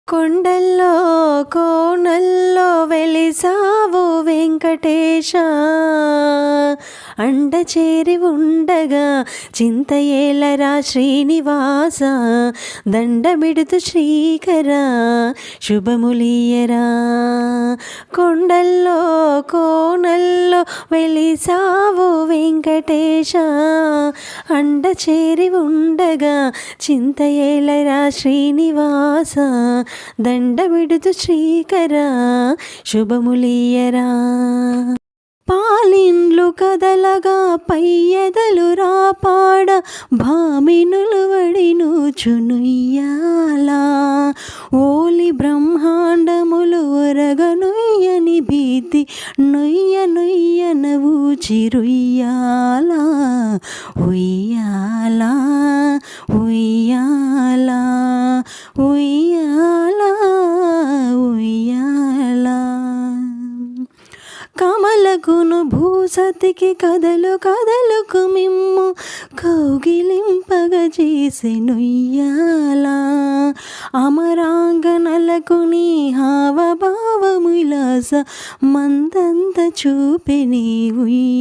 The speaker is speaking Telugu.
కొండల్లో కోనల్లో వెలిసావు వెంకటేశ, అండ చేరి ఉండగా చింత ఏలరా శ్రీనివాస, దండమిడుతు శ్రీకర శుభములియరా. కొండల్లో కోనల్లో వెలిసావు వెంకటేశ, అండ చేరి ఉండగా చింత ఏలరా శ్రీనివాస, దండమిడుతు శ్రీకర శుభములియరా. పాలిండ్లు కదలగా పయ్యదలు రాపాడ, భామినులు వడినుచునుయ్యాలా, ఓలి బ్రహ్మాండములు ఒరగనుయ్యని భీతి నొయ్య నొయ్యనవు చిరుయ్యాలా, ఉయ్యాలా ఉయ్యాలా ఉయ్యాలా ఉయ్యాలా. కమలకును భూసతికి కదలు కదలుకు మిమ్ము కౌగిలింపగ చేసెనుయ్యాలా, అమరాంగనలకు నీ హావభావములాస మందంత చూపె నీ ఉయ్యాలా.